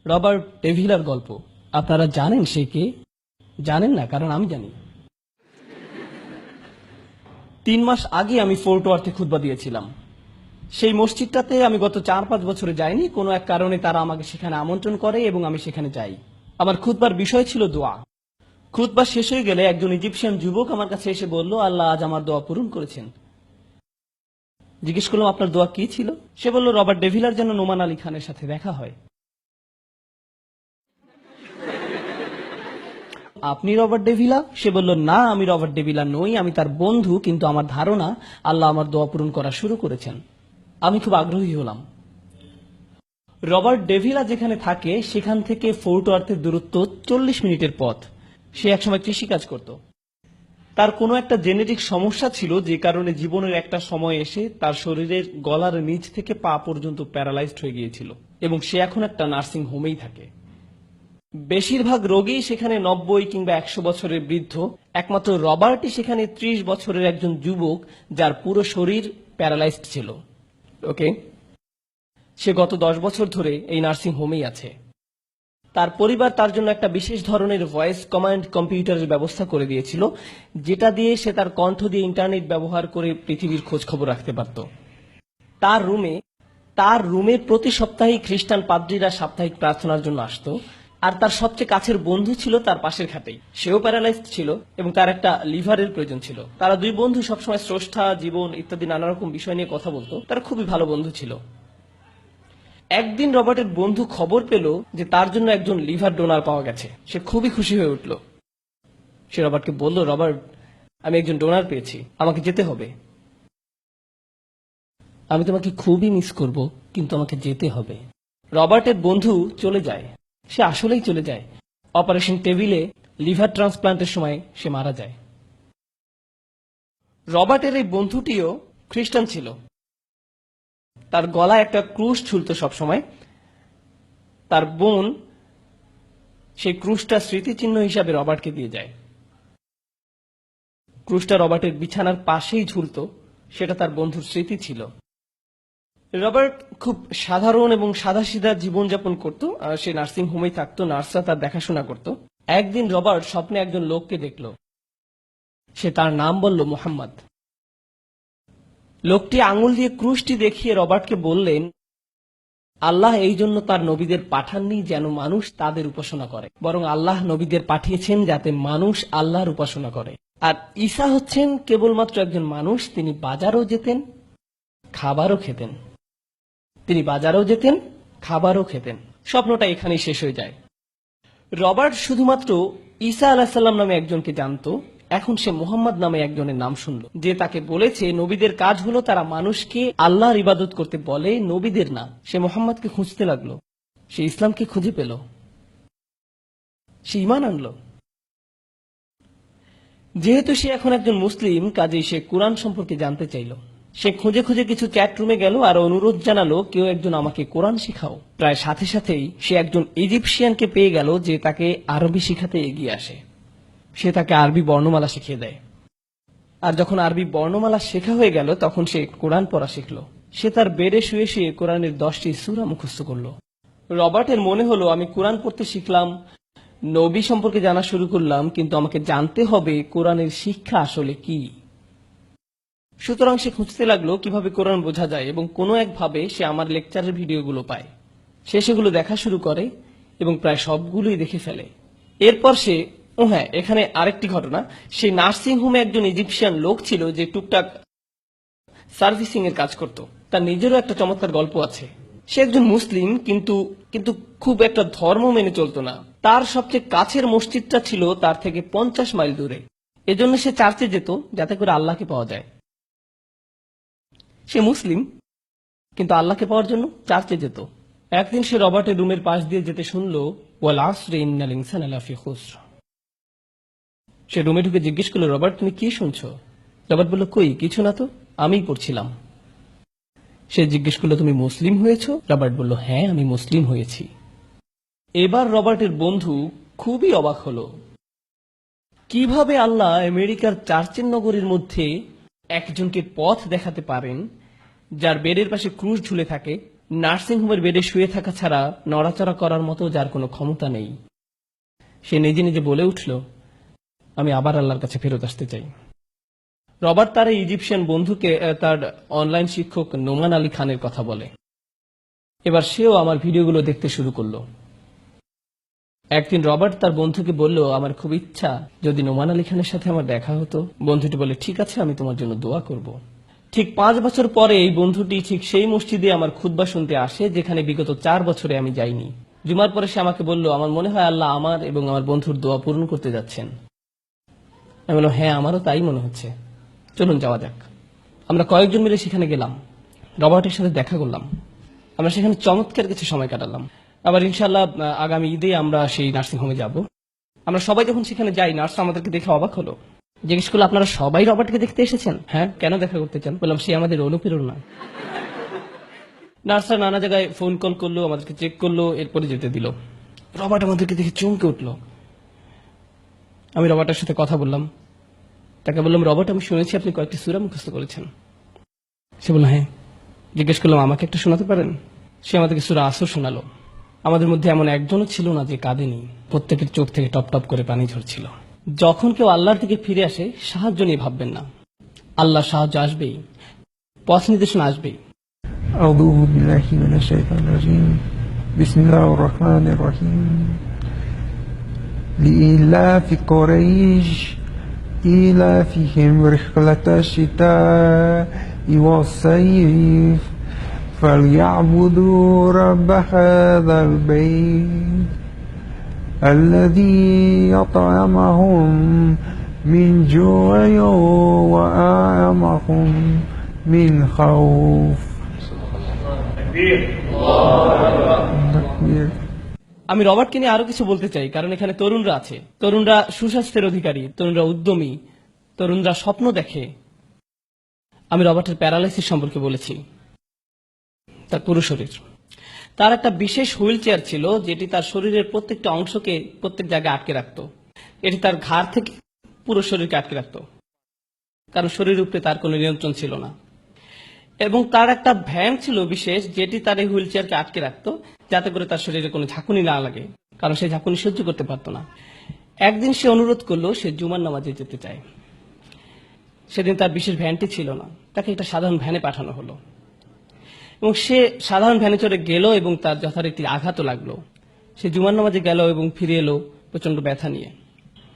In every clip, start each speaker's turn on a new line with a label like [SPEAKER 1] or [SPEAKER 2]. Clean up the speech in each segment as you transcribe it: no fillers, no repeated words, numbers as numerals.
[SPEAKER 1] Robert ডেভিলার গল্প। আপনারা জানেন সে কে? জানেন না, কারণ আমি জানি। 3 মাস আগে আমি ফোর্ট ওয়ার্থে খুতবা দিয়েছিলাম। সেই মসজিদটাতে আমি গত 4-5 বছরে যাইনি। কোনো এক কারণে তারা আমাকে সেখানে আমন্ত্রণ করে এবং আমি সেখানে যাই। আমার খুতবার বিষয় ছিল দোয়া। খুতবা শেষ হয়ে গেলে একজন ইজিপশিয়ান যুবক আমার কাছে এসে বলল, আল্লাহ আজ আমার দোয়া পূরণ করেছেন। জিজ্ঞেস করলাম, আপনার দোয়া কি ছিল? সে বলল, রবার্ট ডেভিলার যেন নোমান আলী খানের সাথে দেখা হয়। আপনি রবার্ট ডেভিলা? সে বলল, না, আমি রবার্ট ডেভিলা নই, আমি তার বন্ধু, কিন্তু আমার ধারণা আল্লাহ আমার দোয়া পূরণ করা শুরু করেছেন। আমি খুব আগ্রহী হলাম। রবার্ট ডেভিলা যেখানে থাকে সেখান থেকে ফোর্ট ওয়ার্থের দূরত্ব 40 মিনিটের পথ। সে একসময় কৃষিকাজ করত। তার কোনো একটা জেনেটিক সমস্যা ছিল, যে কারণে জীবনের একটা সময় এসে তার শরীরের গলার নিচ থেকে পা পর্যন্ত প্যারালাইজড হয়ে গিয়েছিল এবং সে এখন একটা নার্সিং হোমেই থাকে। বেশিরভাগ রোগী সেখানে 90 কিংবা 100 বছরের বৃদ্ধ। একমাত্র রবার্টই সেখানে 30 বছরের একজন যুবক, যার পুরো শরীর প্যারালাইজড ছিল। ওকে, সে গত 10 বছর ধরে এই নার্সিং হোমেই আছে। তার পরিবার তার জন্য একটা বিশেষ ধরনের ভয়েস কমান্ড কম্পিউটারের ব্যবস্থা করে দিয়েছিল, যেটা দিয়ে সে তার কণ্ঠ দিয়ে ইন্টারনেট ব্যবহার করে পৃথিবীর খোঁজ খবর রাখতে পারত। তার রুমে প্রতি সপ্তাহে খ্রিস্টান পাদ্রীরা সাপ্তাহিক প্রার্থনার জন্য আসতো, আর তার সবচেয়ে কাছের বন্ধু ছিল তার পাশের খাটেই। সেও প্যারালাইজড ছিল এবং তার একটা লিভারের প্রয়োজন ছিল। তারা দুই বন্ধু সবসময় স্রষ্টা, জীবন ইত্যাদি নানা রকম বিষয় নিয়ে কথা বলতো। তারা খুবই ভালো বন্ধু ছিল। একদিন রবার্টের বন্ধু খবর পেল যে তার জন্য একজন লিভার ডোনার পাওয়া গেছে। সে খুবই খুশি হয়ে উঠল। সে রবার্টকে বলল, রবার্ট, আমি একজন ডোনার পেয়েছি, আমাকে যেতে হবে। আমি তোমাকে খুবই মিস করব, কিন্তু আমাকে যেতে হবে। রবার্টের বন্ধু চলে যায়। সে আসলেই চলে যায়। অপারেশন টেবিলে লিভার ট্রান্সপ্লান্টের সময় সে মারা যায়। রবার্টের এই বন্ধুটিও খ্রিস্টান ছিল। তার গলায় একটা ক্রুশ ঝুলত সবসময়। তার বোন সেই ক্রুশটা স্মৃতিচিহ্ন হিসাবে রবার্টকে দিয়ে যায়। ক্রুশটা রবার্টের বিছানার পাশেই ঝুলত। সেটা তার বন্ধুর স্মৃতি ছিল। রবার্ট খুব সাধারণ এবং সাদাসিধা জীবনযাপন করত। সে নার্সিং হোমেই থাকতো, নার্সরা তার দেখাশোনা করত। একদিন রবার্ট স্বপ্নে একজন লোককে দেখল। সে তার নাম বলল মুহাম্মদ। লোকটি আঙুল দিয়ে ক্রুশটি দেখিয়ে রবার্টকে বললেন, আল্লাহ এই জন্য তার নবীদের পাঠাননি যেন মানুষ তাদের উপাসনা করে, বরং আল্লাহ নবীদের পাঠিয়েছেন যাতে মানুষ আল্লাহর উপাসনা করে। আর ঈসা হচ্ছেন কেবলমাত্র একজন মানুষ। তিনি বাজারও যেতেন, খাবারও খেতেন। তিনি বাজারও যেতেন, খাবারও খেতেন। স্বপ্নটা এখানেই শেষ হয়ে যায়। রবার্ট শুধুমাত্র ঈসা আলাহিসাল্লাম নামে একজনকে জানত। এখন সে মুহাম্মদ নামে একজনের নাম শুনল, যে তাকে বলেছে নবীদের কাজ হলো তারা মানুষকে আল্লাহর ইবাদত করতে বলে, নবীদের না। সে মুহাম্মদকে খুঁজতে লাগলো। সে ইসলামকে খুঁজে পেল। সে ঈমান আনলো। যেহেতু সে এখন একজন মুসলিম, কাজেই সে কুরআন সম্পর্কে জানতে চাইল। সে খুঁজে খুঁজে কিছু চ্যাট রুমে গেল আর অনুরোধ জানালো, কেউ একজন আমাকে কোরআন শিখাও। প্রায় সাথে সাথেই সে একজন ইজিপশিয়ানকে পেয়ে গেল, যে তাকে আরবি শিখাতে এগিয়ে আসে। সে তাকে আরবি বর্ণমালা শিখিয়ে দেয়। আর যখন আরবি বর্ণমালা শেখা হয়ে গেল, তখন সে কোরআন পড়া শিখল। সে তার বেডে শুয়ে শুয়ে কোরআনের 10টি সূরা মুখস্থ করল। রবার্টের মনে হলো, আমি কোরআন পড়তে শিখলাম, নবী সম্পর্কে জানা শুরু করলাম, কিন্তু আমাকে জানতে হবে কোরআনের শিক্ষা আসলে কি। সুতরাং সে খুঁজতে লাগলো কিভাবে কোরআন বোঝা যায়, এবং কোনো একভাবে সে আমার লেকচারের ভিডিওগুলো পায়। সে সেগুলো দেখা শুরু করে এবং প্রায় সবগুলোই দেখে ফেলে। এরপর সে, হ্যাঁ, এখানে আরেকটি ঘটনা। সেই নার্সিং হোমে একজন ইজিপশিয়ান লোক ছিল, যে টুকটাক সার্ভিসিং এর কাজ করত। তার নিজেরও একটা চমৎকার গল্প আছে। সে একজন মুসলিম, কিন্তু খুব একটা ধর্ম মেনে চলত না। তার সবচেয়ে কাছের মসজিদটা ছিল তার থেকে 50 মাইল দূরে। এজন্য সে চার্চে যেত, যাতে করে আল্লাহকে পাওয়া যায়। সে মুসলিম, কিন্তু আল্লাহকে পাওয়ার জন্য চার্চে যেত। একদিন সে রবার্টের রুমের পাশ দিয়ে যেতে শুনল, ওয়াল আসরি ইন্নাল ইনসানা লাফি খুসর। সে রুমে ঢুকে জিজ্ঞেস করলো, রবার্ট, তুমি কি শুনছো? রবার্ট বলল, কই কিছু না তো, আমিই পড়ছিলাম। সে জিজ্ঞেস করলো, তুমি মুসলিম হয়েছো? রবার্ট বলল, হ্যাঁ, আমি মুসলিম হয়েছি। এবার রবার্টের বন্ধু খুবই অবাক হলো। কিভাবে আল্লাহ আমেরিকার চার্চের নগরীর মধ্যে একজনকে পথ দেখাতে পারেন, যার বেডের পাশে ক্রুশ ঝুলে থাকে, নার্সিংহোমের বেডে শুয়ে থাকা ছাড়া নড়াচড়া করার মতো যার কোনো ক্ষমতা নেই, সে নিজে নিজে বলে উঠল, আমি আবার আল্লাহর কাছে ফেরত আসতে চাই। রবার্ট তার এই ইজিপশিয়ান বন্ধুকে তার অনলাইন শিক্ষক নোমান আলী খানের কথা বলে। এবার সেও আমার ভিডিওগুলো দেখতে শুরু করলো। একদিন রবার্ট তার বন্ধুকে বলল, আমার খুব ইচ্ছা যদি নোমান আলী খানের সাথে আমার দেখা হতো। বন্ধুটি বলে, ঠিক আছে, আমি তোমার জন্য দোয়া করব। ঠিক 5 বছর পরে এই বন্ধুটি ঠিক সেই মসজিদে আমার খুতবা শুনতে আসে যেখানে বিগত 4 বছরে আমি যাইনি। জুমার পরে সে আমাকে বলল, আমার মনে হয় আল্লাহ আমার এবং আমার বন্ধুর দোয়া পূরণ করতে যাচ্ছেন। আমি বললাম, হ্যাঁ, আমারও তাই মনে হচ্ছে, চলুন যাওয়া যাক। আমরা কয়েকজন মিলে সেখানে গেলাম, রবার্টের সাথে দেখা করলাম। আমরা সেখানে চমৎকার কিছু সময় কাটালাম। আবার ইনশাআল্লাহ আগামী ঈদে আমরা সেই নার্সিংহোমে যাব। আমরা সবাই যখন সেখানে যাই, নার্স আমাদেরকে দেখে অবাক হলো, জিজ্ঞেস করলো, আপনারা সবাই রবার্টকে দেখতে এসেছেন? হ্যাঁ, কেন দেখা করতে চান? বললাম, সে আমাদের অনুপ্রেরণা। নার্সরা নানা জায়গায় ফোন কল করলো, আমাদেরকে চেক করলো, এরপরে যেতে দিল। রবার্ট আমাদেরকে দেখে চমকে উঠলো। আমি রবার্টের সাথে কথা বললাম, তাকে বললাম, রবার্ট, আমি শুনেছি আপনি কয়েকটি সূরা মুখস্থ করেছেন। সে বলল, হ্যাঁ। জিজ্ঞেস করলাম, আমাকে একটা শোনাতে পারেন? সে আমাদেরকে সূরা আসর শোনালো। আমাদের মধ্যে এমন একজনও ছিল না যে কাঁদেনি। প্রত্যেকের চোখ থেকে টপ টপ করে পানি ঝরছিল। যখন কেউ আল্লাহর দিকে ফিরে আসে, সাহায্য নিয়ে ভাববেন না, আল্লাহর সাহায্য আসবেই, পথ নির্দেশনা আসবেই।
[SPEAKER 2] أعوذ بالله من الشيطان الرجيم بسم الله الرحمن الرحيم لإيلاف قريش إيلافهم رحلة الشتاء والصيف فليعبدوا رب هذا البيت الذي أطعمهم من جوع وآمنهم من خوف.
[SPEAKER 1] আমি রবার্টকে নিয়ে আরো কিছু বলতে চাই, কারণ এখানে তরুণরা আছে। তরুণরা সুস্বাস্থ্যের অধিকারী, তরুণরা উদ্যমী, তরুণরা স্বপ্ন দেখে। আমি রবার্টের প্যারালাইসিস সম্পর্কে বলেছি, তার পুরো শরীর। তার একটা বিশেষ হুইল চেয়ার ছিল যেটি তার শরীরের প্রত্যেকটা অংশকে প্রত্যেক জায়গায় আটকে রাখত। এটি তার ঘাড় থেকে পুরো শরীরকে আটকে রাখত, কারণ শরীরের উপরে তার কোনো নিয়ন্ত্রণ ছিল না। এবং তার একটা ভ্যান ছিল বিশেষ, যেটি তার এই হুইল চেয়ারকে আটকে রাখত, যাতে করে তার শরীরে কোনো ঝাঁকুনি না লাগে, কারণ সে ঝাঁকুনি সহ্য করতে পারত না। একদিন সে অনুরোধ করলো সে জুমার নামাজে যেতে চায়। সেদিন তার বিশেষ ভ্যানটি ছিল না, তাকে একটা সাধারণ ভ্যানে পাঠানো হলো এবং সে সাধারণ ভ্যানে চড়ে গেল এবং তার যথারীতি আঘাতও লাগলো। সে জুমার নামাজে গেল এবং ফিরে এলো প্রচন্ড ব্যথা নিয়ে।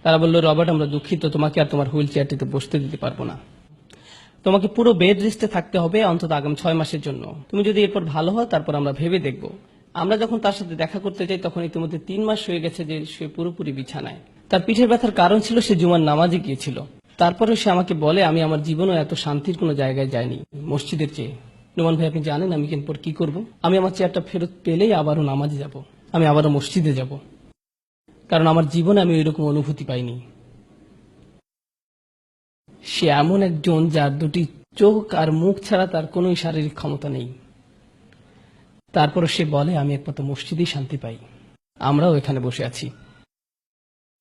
[SPEAKER 1] তারা বলল, রবার্ট, আমরা দুঃখিত, তোমাকে আর তোমার হুইল চেয়ারটিতে বসতে দিতে পারবো না। তোমাকে পুরো বেড রেস্টে থাকতে হবে অন্তত আগামী 6 মাসের জন্য। তুমি যদি এরপর ভালো হয় তারপর আমরা ভেবে দেখব। আমরা যখন তার সাথে দেখা করতে যাই তখন ইতিমধ্যে 3 মাস হয়ে গেছে যে সে পুরোপুরি বিছানায়। তার পিঠের ব্যথার কারণ ছিল সে জুমার নামাজে গিয়েছিল। তারপরে সে আমাকে বলে, আমি আমার জীবনে এত শান্তির কোনো জায়গায় যাইনি মসজিদের চেয়ে। নোমান ভাই, আপনি জানেন আমি এরপর কি করব? আমি আমার চেয়ারটা ফেরত পেলেই আবারও নামাজে যাব, আমি আবারও মসজিদে যাব, কারণ আমার জীবনে আমি ওইরকম অনুভূতি পাইনি। সে এমন একজন যার দুটি চোখ আর মুখ ছাড়া তার কোনো শারীরিক ক্ষমতা নেই। তারপরে সে বলে, আমি একমাত্র মসজিদেই শান্তি পাই। আমরাও এখানে বসে আছি।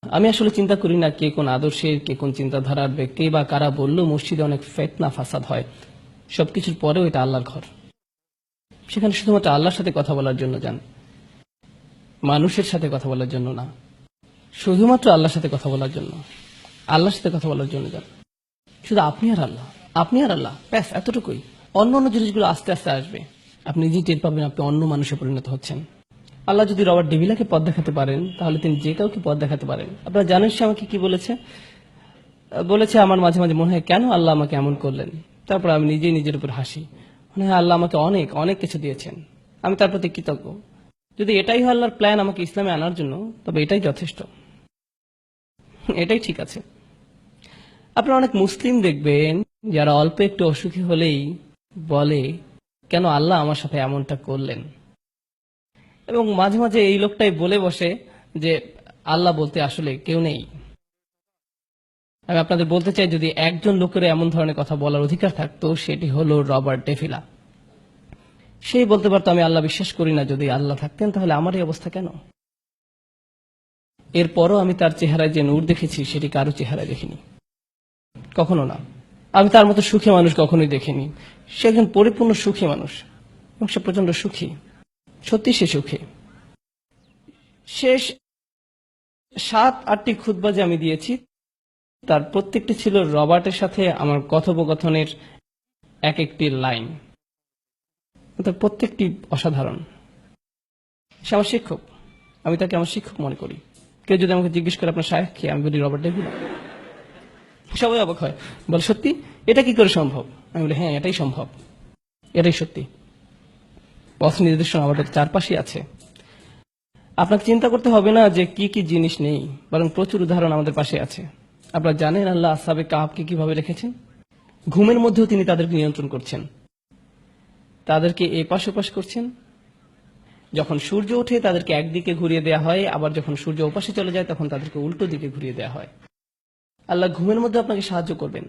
[SPEAKER 1] আমি আসলে চিন্তা করি না কে কোন আদর্শের, কে কোন চিন্তাধারার ব্যক্তি বা কারা বলল মসজিদে অনেক ফিতনা ফাসাদ হয়। সবকিছুর পরেও এটা আল্লাহর ঘর। সেখানে শুধুমাত্র আল্লাহর সাথে কথা বলার জন্য যান, মানুষের সাথে কথা বলার জন্য না। শুধুমাত্র আল্লাহর সাথে কথা বলার জন্য, আল্লাহর সাথে কথা বলার জন্য যান। শুধু আপনি আর আল্লাহ, আপনি আর আল্লাহ, ব্যাস, এতটুকুই। অন্য অন্য জিনিসগুলো আস্তে আস্তে আসবে। আপনি নিজেই টের পাবেন আপনি অন্য মানুষে পরিণত হচ্ছেন। আল্লাহ যদি রবার্ট ডেভিলাকে পথ দেখাতে পারেন, তাহলে তিনি যে কাউকে পথ দেখাতে পারেন। আপনারা জানেন সে আমাকে কি বলেছে? বলেছে, আমার মাঝে মাঝে মনে হয় কেন আল্লাহ আমাকে এমন করলেন। তারপর আমি নিজেই নিজের উপর হাসি। মনে হয় আল্লাহ আমাকে অনেক অনেক কিছু দিয়েছেন, আমি তার প্রতি কৃতজ্ঞ। যদি এটাই হয় আল্লাহর প্ল্যান আমাকে ইসলামে আনার জন্য, তবে এটাই যথেষ্ট, এটাই ঠিক আছে। আপনারা অনেক মুসলিম দেখবেন যারা অল্প একটু অসুখী হলেই বলে, কেন আল্লাহ আমার সাথে এমনটা করলেন। এবং মাঝে মাঝে এই লোকটাই বলে বসে যে আল্লাহ বলতে আসলে কেউ নেই। আমি আপনাদের বলতে চাই, যদি একজন লোকের এমন ধরনের কথা বলার অধিকার থাকতো, সেটি হলো রবার্ট ডেভিলা। সেই বলতে পারতো, আমি আল্লাহ বিশ্বাস করি না, যদি আল্লাহ থাকতেন তাহলে আমার এই অবস্থা কেন। এরপরও আমি তার চেহারায় যে নূর দেখেছি সেটি কারো চেহারায় দেখিনি, কখনো না। আমি তার মতো সুখী মানুষ কখনোই দেখিনি। সে একজন পরিপূর্ণ সুখী মানুষ। এবং সে প্রচন্ড সুখী। সত্যি সে সুখী। শেষ 7-8টি খুতবা যে আমি দিয়েছি তার প্রত্যেকটি ছিল রবার্টের সাথে আমার কথোপকথনের এক একটি লাইন। তার প্রত্যেকটি অসাধারণ। সে আমার শিক্ষক, আমি তাকে আমার শিক্ষক মনে করি। কেউ যদি আমাকে জিজ্ঞেস করে আপনার শায়েখ কে, আমি বলি রবার্ট ডেভিড। সবাই অবাক হয়, বলে সত্যি, এটা কি করে সম্ভব? আমি বলি হ্যাঁ, এটাই সম্ভব, এটাই সত্যি। পথ নির্দেশনা আমাদের চারপাশে আছে। আপনাকে চিন্তা করতে হবে না যে কি কি জিনিস নেই, বরং প্রচুর উদাহরণ আমাদের পাশে আছে। আপনারা জানেন আল্লাহ আসহাবে কাহফকে কিভাবে রেখেছেন? ঘুমের মধ্যেও তিনি তাদেরকে নিয়ন্ত্রণ করছেন, তাদেরকে এপাশ ওপাশ করছেন। যখন সূর্য ওঠে তাদেরকে একদিকে ঘুরিয়ে দেওয়া হয়, আবার যখন সূর্য ওপাশে চলে যায় তখন তাদেরকে উল্টো দিকে ঘুরিয়ে দেওয়া হয়। আল্লাহ ঘুমের মধ্যে আপনাকে সাহায্য করবেন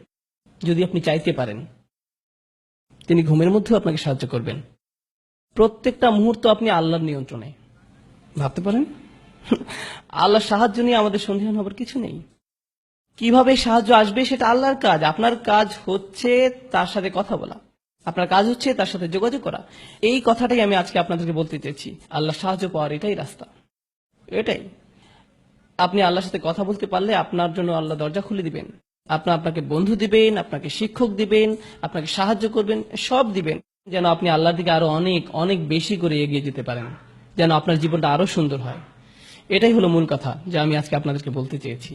[SPEAKER 1] যদি আপনি চাইতে পারেন। তিনি ঘুমের মধ্যেও আপনাকে সাহায্য করবেন। প্রত্যেকটা মুহূর্ত আপনি আল্লাহর নিয়ন্ত্রণে। ভাবতে পারেন, আল্লাহর সাহায্য নিয়ে আমাদের সন্দেহান হবার কিছু নেই। কিভাবে সাহায্য আসবে সেটা আল্লাহর কাজ। আপনার কাজ হচ্ছে তার সাথে কথা বলা, আপনার কাজ হচ্ছে তার সাথে যোগাযোগ করা। এই কথাটাই আমি আজকে আপনাদেরকে বলতে চেয়েছি। আল্লাহ সাহায্য পাওয়ার এটাই রাস্তা, এটাই। আপনি আল্লাহর সাথে কথা বলতে পারলে আপনার জন্য আল্লাহ দরজা খুলে দিবেন। আপনাকে বন্ধু দিবেন, আপনাকে শিক্ষক দিবেন, আপনাকে সাহায্য করবেন, সব দিবেন, যেন আপনি আল্লাহর দিকে আরো অনেক অনেক বেশি করে এগিয়ে যেতে পারেন, যেন আপনার জীবনটা আরো সুন্দর হয়। এটাই হলো মূল কথা যা আমি আজকে আপনাদেরকে বলতে চেয়েছি।